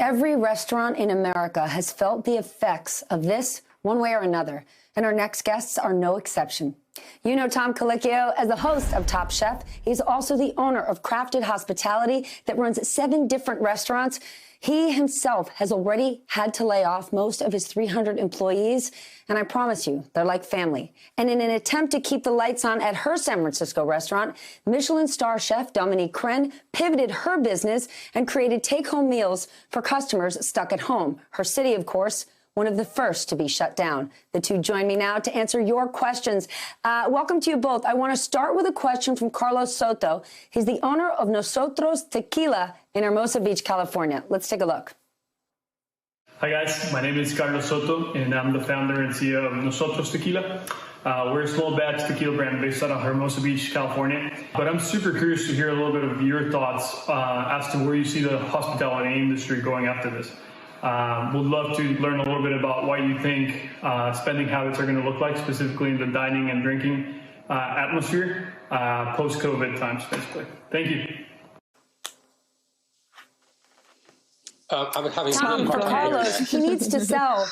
Every restaurant in America has felt the effects of this one way or another, and our next guests are no exception. You know Tom Colicchio as the host of Top Chef. He's also the owner of Crafted Hospitality that runs 7 different restaurants. He himself has already had to lay off most of his 300 employees, and I promise you, they're like family. And in an attempt to keep the lights on at her San Francisco restaurant, Michelin star chef Dominique Crenn pivoted her business and created take-home meals for customers stuck at home. Her city, of course, one of the first to be shut down. The two join me now to answer your questions. Welcome to you both. I want to start with a question from Carlos Soto. He's the owner of Nosotros Tequila in Hermosa Beach, California. Let's take a look. Hi, guys. My name is Carlos Soto, and I'm the founder and CEO of Nosotros Tequila. We're a small batch tequila brand based out of Hermosa Beach, California. But I'm super curious to hear a little bit of your thoughts as to where you see the hospitality industry going after this. Would love to learn a little bit about what you think spending habits are going to look like, specifically in the dining and drinking atmosphere post-COVID times, basically. Thank you. Tom, for Carlos, he needs to sell.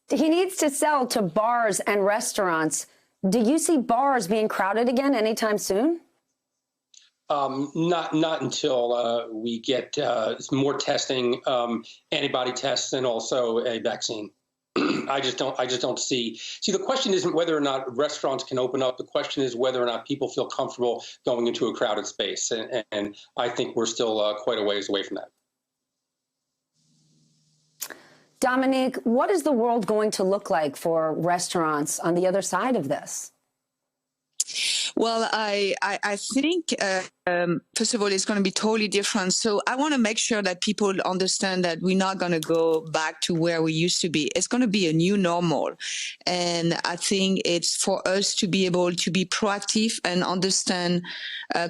He needs to sell to bars and restaurants. Do you see bars being crowded again anytime soon? Not until we get more testing, antibody tests, and also a vaccine. I just don't see. The question isn't whether or not restaurants can open up. The question is whether or not people feel comfortable going into a crowded space, and I think we're still quite a ways away from that. Dominique, what is the world going to look like for restaurants on the other side of this? Well, I think, first of all, it's going to be totally different. So I want to make sure that people understand that we're not going to go back to where we used to be. It's going to be a new normal. And I think it's for us to be able to be proactive and understand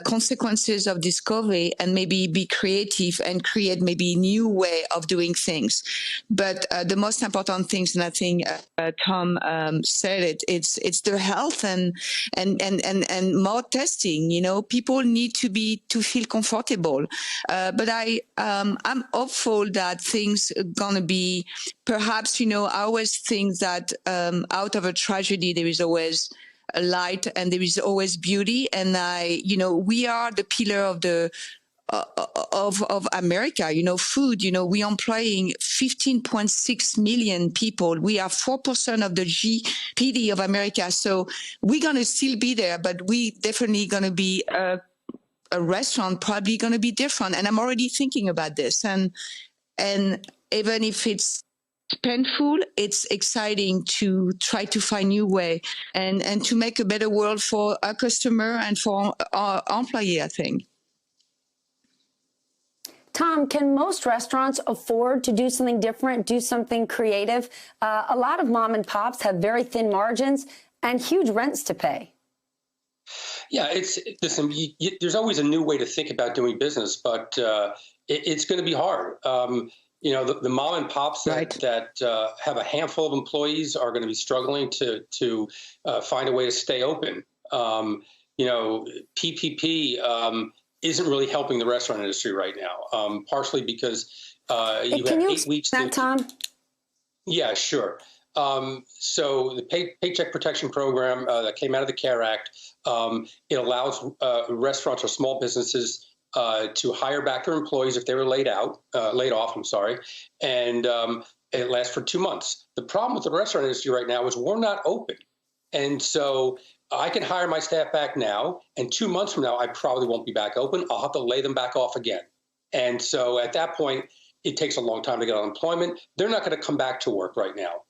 consequences of this COVID and maybe be creative and create maybe a new way of doing things. But the most important things, and I think Tom said it, it's the health and more testing. You know, people need to feel comfortable. But I'm hopeful that things are gonna be perhaps, you know, I always think that out of a tragedy there is always a light and there is always beauty. And we are the pillar of the of America, you know, food, you know, we are employing 15.6 million people. We are 4% of the GDP of America. So we're going to still be there, but we definitely going to be a restaurant probably going to be different. And I'm already thinking about this. And even if it's painful, it's exciting to try to find new way and to make a better world for our customer and for our employee, I think. Tom, can most restaurants afford to do something different, do something creative? A lot of mom and pops have very thin margins and huge rents to pay. Yeah, listen, there's always a new way to think about doing business, but it's going to be hard. You know, the mom and pops that have a handful of employees are going to be struggling to find a way to stay open. You know, PPP isn't really helping the restaurant industry right now, partially because you have 8 weeks. Can you Tom? Yeah, sure. So the Paycheck Protection Program that came out of the CARE Act, it allows restaurants or small businesses to hire back their employees if they were laid off, and it lasts for 2 months. The problem with the restaurant industry right now is we're not open. And so I can hire my staff back now, and 2 months from now, I probably won't be back open. I'll have to lay them back off again. And so at that point, it takes a long time to get unemployment. They're not going to come back to work right now,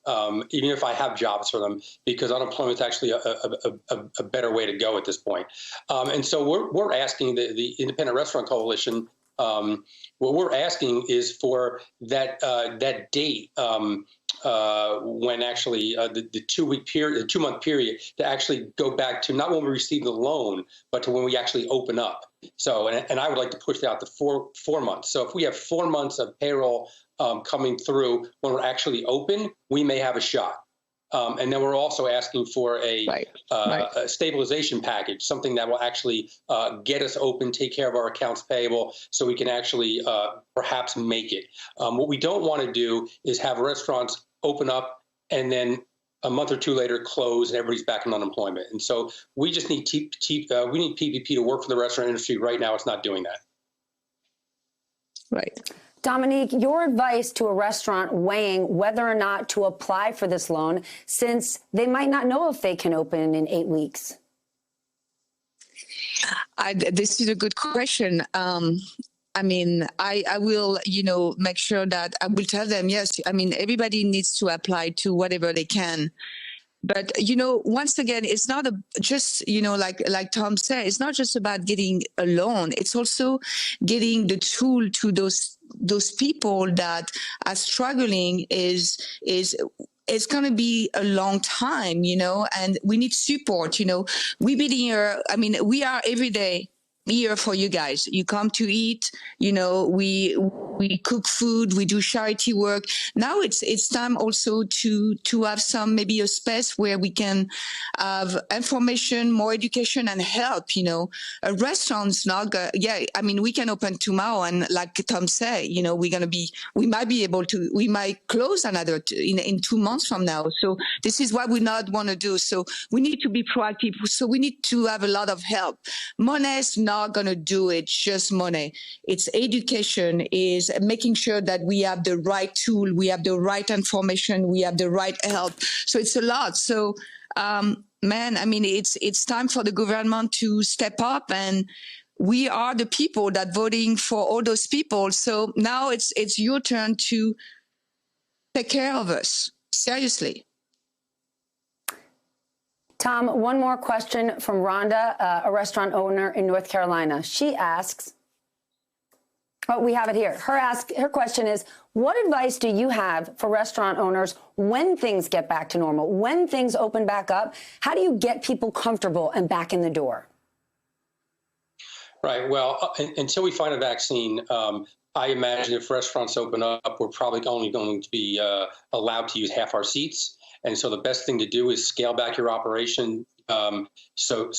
even if I have jobs for them, because unemployment is actually a better way to go at this point. And so we're asking the Independent Restaurant Coalition, what we're asking is for that date when actually the 2-month period to actually go back to not when we receive the loan, but to when we actually open up. So, and I would like to push that out to four months. So if we have 4 months of payroll coming through when we're actually open, we may have a shot. And then we're also asking for a stabilization package, something that will actually get us open, take care of our accounts payable, so we can actually perhaps make it. What we don't want to do is have restaurants open up and then a month or two later close and everybody's back in unemployment. And so we just need we need PPP to work for the restaurant industry. Right now, it's not doing that. Right. Dominique, your advice to a restaurant weighing whether or not to apply for this loan, since they might not know if they can open in 8 weeks. This is a good question. I mean, I will, make sure that I will tell them, yes, I mean, everybody needs to apply to whatever they can. But, once again, it's not just, like Tom said, it's not just about getting a loan. It's also getting the tool to those people that are struggling is it's going to be a long time, and we need support. We've been here. I mean, we are every day here for you guys. You come to eat, we cook food, we do charity work. Now it's time also to have maybe a space where we can have information, more education and help, A restaurant's not I mean, we can open tomorrow and like Tom said, we might close another in 2 months from now. So this is what we not want to do. So we need to be proactive. So we need to have a lot of help. Money is not going to do it, just money. It's education, is making sure that we have the right tool, we have the right information, we have the right help. So it's a lot. So, man, I mean, it's time for the government to step up, and we are the people that voting for all those people. So now it's your turn to take care of us. Seriously. Tom, one more question from Rhonda, a restaurant owner in North Carolina. She asks, we have it here. Her question is, what advice do you have for restaurant owners when things get back to normal, when things open back up? How do you get people comfortable and back in the door? Right. Well, until we find a vaccine, I imagine if restaurants open up, we're probably only going to be allowed to use half our seats. And so the best thing to do is scale back your operation so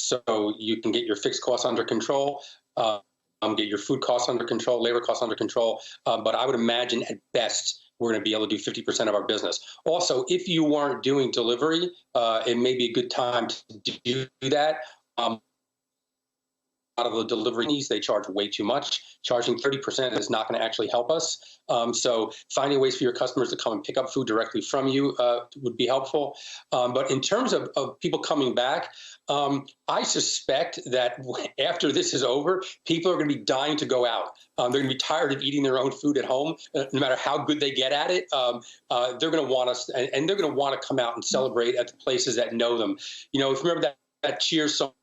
you can get your fixed costs under control, get your food costs under control, labor costs under control. But I would imagine at best we're going to be able to do 50% of our business. Also, if you weren't doing delivery, it may be a good time to do that. Out of the deliveries, they charge way too much. Charging 30% is not going to actually help us. So finding ways for your customers to come and pick up food directly from you would be helpful. But in terms of people coming back, I suspect that after this is over, people are going to be dying to go out. They're going to be tired of eating their own food at home, no matter how good they get at it. They're going to want us, and they're going to want to come out and celebrate at the places that know them. If you remember that Cheers song,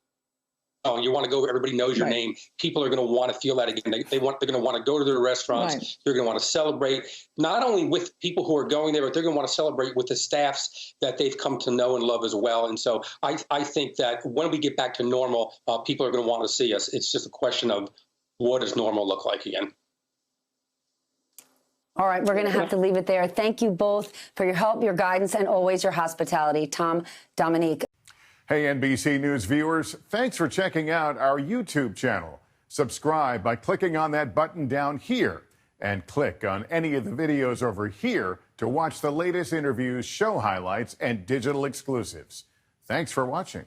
you want to go where everybody knows your name. People are going to want to feel that again. They're going to want to go to their restaurants. Right. They're going to want to celebrate not only with people who are going there, but they're going to want to celebrate with the staffs that they've come to know and love as well. And so I think that when we get back to normal, people are going to want to see us. It's just a question of what does normal look like again. All right, we're going to have to leave it there. Thank you both for your help, your guidance, and always your hospitality. Tom, Dominique. Hey, NBC News viewers, thanks for checking out our YouTube channel. Subscribe by clicking on that button down here and click on any of the videos over here to watch the latest interviews, show highlights, and digital exclusives. Thanks for watching.